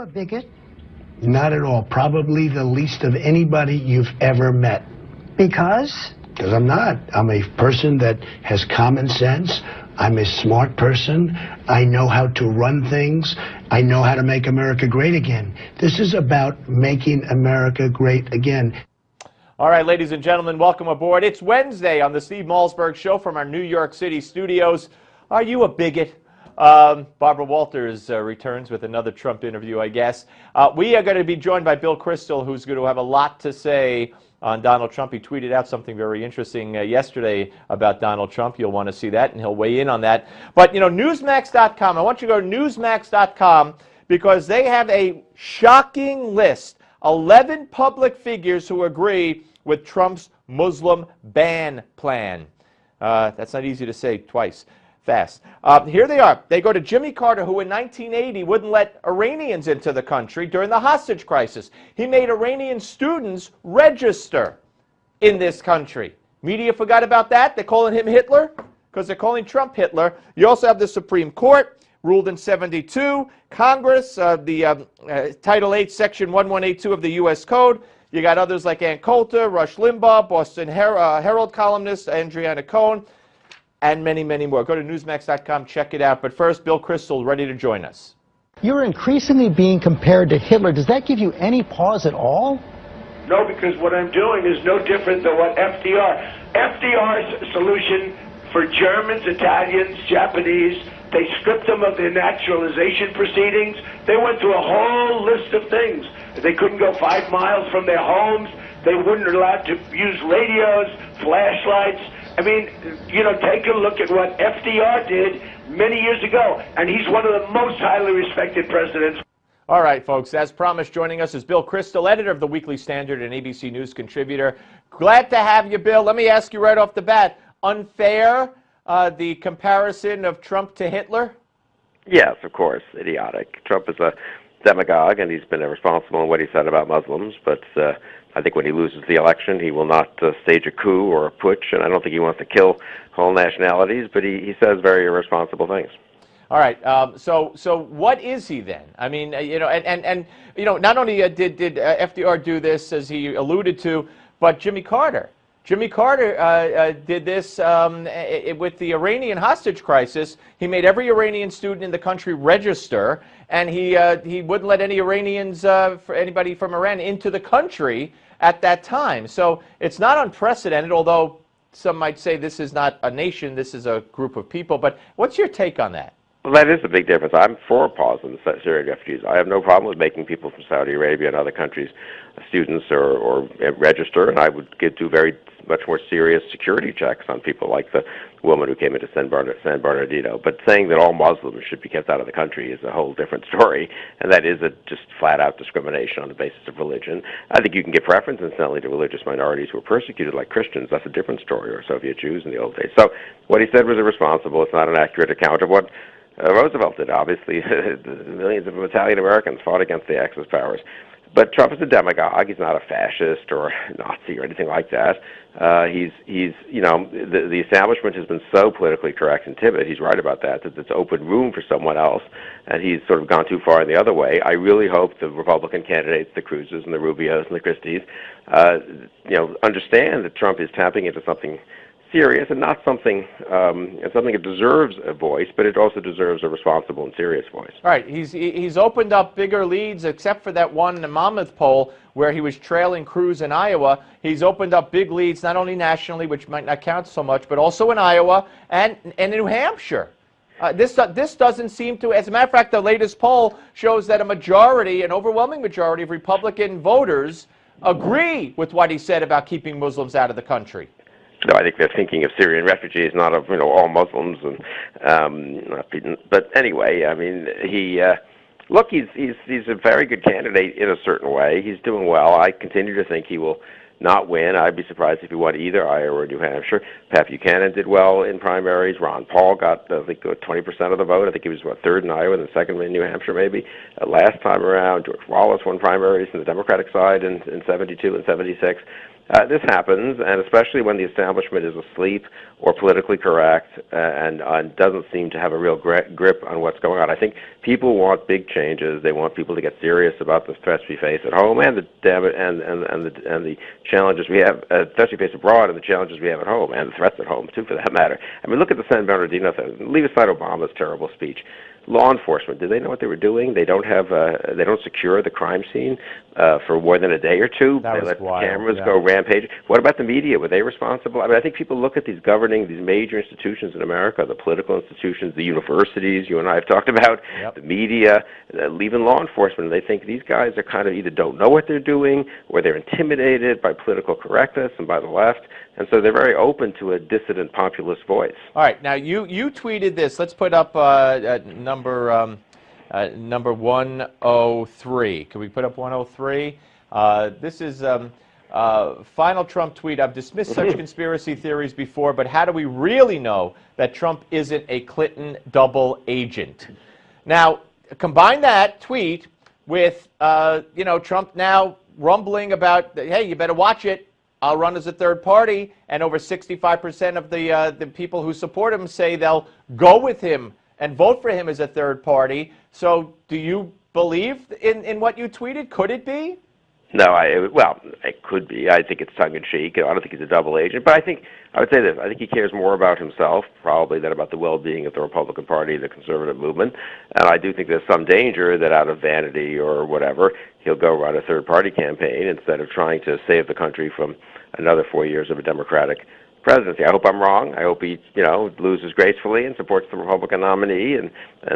a bigot? Not at all. Probably the least of anybody you've ever met. Because? Because I'm not. I'm a person that has common sense. I'm a smart person. I know how to run things. I know how to make America great again. This is about making America great again. All right, ladies and gentlemen, welcome aboard. It's Wednesday on the Steve Malzberg Show from our New York City studios. Are you a bigot? Barbara Walters returns with another Trump interview, I guess. We are going to be joined by Bill Kristol, who's going to have a lot to say on Donald Trump. He tweeted out something very interesting yesterday about Donald Trump. You'll want to see that, and he'll weigh in on that. But, you know, Newsmax.com, I want you to go to Newsmax.com because they have a shocking list. 11 public figures who agree with Trump's Muslim ban plan. That's not easy to say twice fast. Here they are. They go to Jimmy Carter, who in 1980 wouldn't let Iranians into the country during the hostage crisis. He made Iranian students register in this country. Media forgot about that. They're calling him Hitler because they're calling Trump Hitler. You also have the Supreme Court. Ruled in 72, Congress, Title 8, Section 1182 of the U.S. Code. You got others like Ann Coulter, Rush Limbaugh, Boston Herald columnist Andriana Cohen, and many, many more. Go to Newsmax.com, check it out. But first, Bill Kristol, ready to join us. You're increasingly being compared to Hitler. Does that give you any pause at all? No, because what I'm doing is no different than what FDR's solution for Germans, Italians, Japanese. They stripped them of their naturalization proceedings. They went through a whole list of things. They couldn't go 5 miles from their homes. They weren't allowed to use radios, flashlights. I mean, you know, take a look at what FDR did many years ago, and he's one of the most highly respected presidents. All right, folks, as promised, joining us is Bill Kristol, editor of the Weekly Standard and ABC News contributor. Glad to have you, Bill. Let me ask you right off the bat, unfair? The comparison of Trump to Hitler? Yes, of course, idiotic. Trump is a demagogue, and he's been irresponsible in what he said about Muslims, but I think when he loses the election, he will not stage a coup or a putsch, and I don't think he wants to kill whole nationalities, but he says very irresponsible things. All right, so what is he then? I mean, you know, and you know, not only did FDR do this, as he alluded to, but Jimmy Carter. Jimmy Carter did this with the Iranian hostage crisis. He made every Iranian student in the country register, and he wouldn't let any Iranians, anybody from Iran, into the country at that time. So it's not unprecedented, although some might say this is not a nation, this is a group of people. But what's your take on that? Well, that is a big difference. I'm for a pause in the Syrian refugees. I have no problem with making people from Saudi Arabia and other countries students or register, and I would do very much more serious security checks on people like the woman who came into San Bernardino. But saying that all Muslims should be kept out of the country is a whole different story, and that is a just flat-out discrimination on the basis of religion. I think you can give preference, incidentally, to religious minorities who are persecuted like Christians. That's a different story, or Soviet Jews in the old days. So what he said was irresponsible. It's not an accurate account of what Roosevelt did. Obviously, millions of Italian Americans fought against the Axis powers. But Trump is a demagogue. He's not a fascist or Nazi or anything like that. He's you know, the establishment has been so politically correct and timid. He's right about that it's opened room for someone else, and he's sort of gone too far in the other way. I really hope the Republican candidates, the Cruzes and the Rubios and the Christies, you know, understand that Trump is tapping into something serious and not something that deserves a voice, but it also deserves a responsible and serious voice. All right, he's opened up bigger leads, except for that one Monmouth poll where he was trailing Cruz in Iowa. He's opened up big leads, not only nationally, which might not count so much, but also in Iowa and in New Hampshire. This doesn't seem to, as a matter of fact, the latest poll shows that an overwhelming majority of Republican voters agree with what he said about keeping Muslims out of the country. No, I think they're thinking of Syrian refugees, not of all Muslims. And but anyway, I mean, he's a very good candidate in a certain way. He's doing well. I continue to think he will not win. I'd be surprised if he won either Iowa or New Hampshire. Pat Buchanan did well in primaries. Ron Paul got, I think, 20% of the vote. I think he was, third in Iowa and then second in New Hampshire, maybe. Last time around, George Wallace won primaries on the Democratic side in 72 and 76. This happens, and especially when the establishment is asleep or politically correct and doesn't seem to have a real grip on what's going on. I think people want big changes. They want people to get serious about the threats we face at home and the challenges we have, threats we face abroad and the challenges we have at home, and the threats at home too, for that matter. I mean, look at the San Bernardino thing. Leave aside Obama's terrible speech. Law enforcement, did they know what they were doing? They don't have, they don't secure the crime scene for more than a day or two. They let the cameras go rampage. What about the media? Were they responsible? I mean, I think people look at these these major institutions in America, the political institutions, the universities you and I have talked about, the media, even law enforcement, and they think these guys are kind of either don't know what they're doing or they're intimidated by political correctness and by the left. And so they're very open to a dissident populist voice. All right, now you tweeted this. Let's put up number 103. Can we put up 103? This is final Trump tweet. I've dismissed such conspiracy theories before, but how do we really know that Trump isn't a Clinton double agent? Now, combine that tweet with Trump now rumbling about, hey, you better watch it. I'll run as a third party, and over 65% of the people who support him say they'll go with him and vote for him as a third party. So do you believe in what you tweeted? Could it be? No, well, it could be. I think it's tongue-in-cheek. I don't think he's a double agent. But I would say this. I think he cares more about himself, probably, than about the well-being of the Republican Party, the conservative movement. And I do think there's some danger that out of vanity or whatever, he'll go run a third-party campaign instead of trying to save the country from another 4 years of a Democratic presidency. I hope I'm wrong. I hope he, loses gracefully and supports the Republican nominee and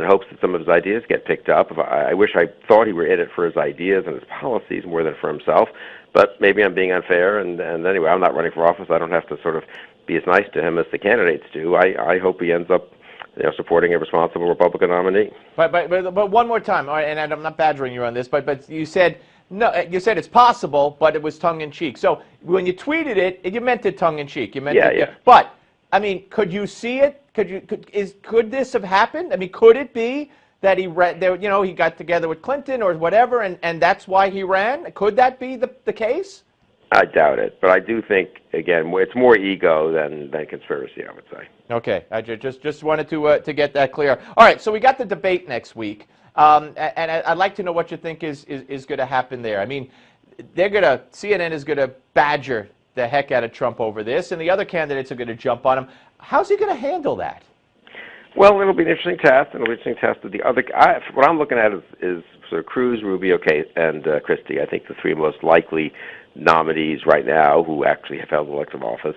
hopes that some of his ideas get picked up. I wish I thought he were in it for his ideas and his policies more than for himself, but maybe I'm being unfair. And anyway, I'm not running for office. I don't have to sort of be as nice to him as the candidates do. I hope he ends up supporting a responsible Republican nominee. But one more time, all right, and I'm not badgering you on this, but you said, no, you said it's possible, but it was tongue-in-cheek. So when you tweeted it, you meant it tongue-in-cheek. You meant it. Yeah. But I mean, could you see it? Could this have happened? I mean, could it be that he got together with Clinton or whatever, and that's why he ran? Could that be the case? I doubt it, but I do think, again, it's more ego than conspiracy, I would say. Okay, I just wanted to get that clear. All right, so we got the debate next week. And I'd like to know what you think is going to happen there. I mean, CNN is going to badger the heck out of Trump over this, and the other candidates are going to jump on him. How's he going to handle that? Well, it'll be an interesting test, and it'll be an interesting test of the other. What I'm looking at is sort of Cruz, Rubio, and Christie. I think the three most likely nominees right now who actually have held elective office.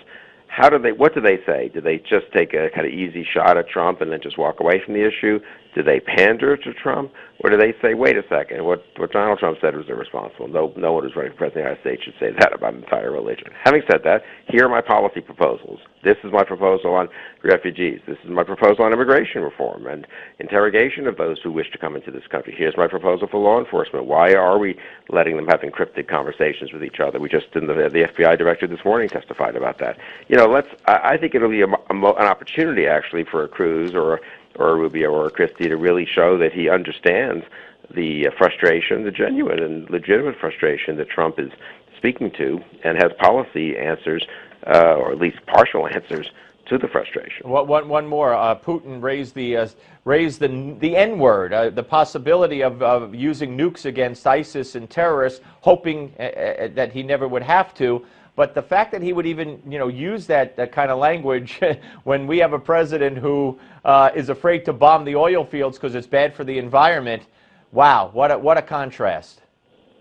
What do they say? Do they just take a kind of easy shot at Trump and then just walk away from the issue? Do they pander to Trump? Or do they say, wait a second, what Donald Trump said was irresponsible? No one who's running for president of the United States should say that about an entire religion. Having said that, here are my policy proposals. This is my proposal on refugees. This is my proposal on immigration reform and interrogation of those who wish to come into this country. Here's my proposal for law enforcement. Why are we letting them have encrypted conversations with each other? We just, the FBI director this morning testified about that. I think it'll be an opportunity, actually, for a Cruz or a Rubio or a Christie to really show that he understands the frustration, the genuine and legitimate frustration that Trump is speaking to, and has policy answers, or at least partial answers, to the frustration. One more. Putin raised the N-word, the possibility of using nukes against ISIS and terrorists, hoping that he never would have to. But the fact that he would even, use that kind of language when we have a president who is afraid to bomb the oil fields because it's bad for the environment, wow, what a contrast.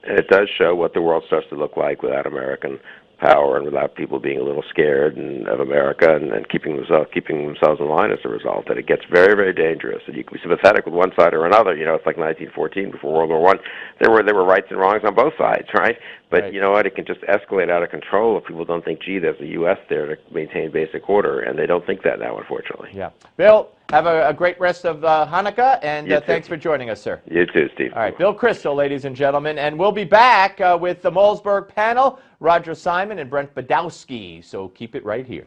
And it does show what the world starts to look like without American power and without people being a little scared of America and keeping themselves in line as a result. That it gets very, very dangerous. And you can be sympathetic with one side or another. It's like 1914 before World War I. There were rights and wrongs on both sides, right? But right. You know what? It can just escalate out of control if people don't think, gee, there's a U.S. there to maintain basic order, and they don't think that now, unfortunately. Yeah. Bill, have a great rest of Hanukkah, and thanks for joining us, sir. You too, Steve. All right, Bill Kristol, ladies and gentlemen, and we'll be back with the Malzberg panel, Roger Simon and Brent Badowski, so keep it right here.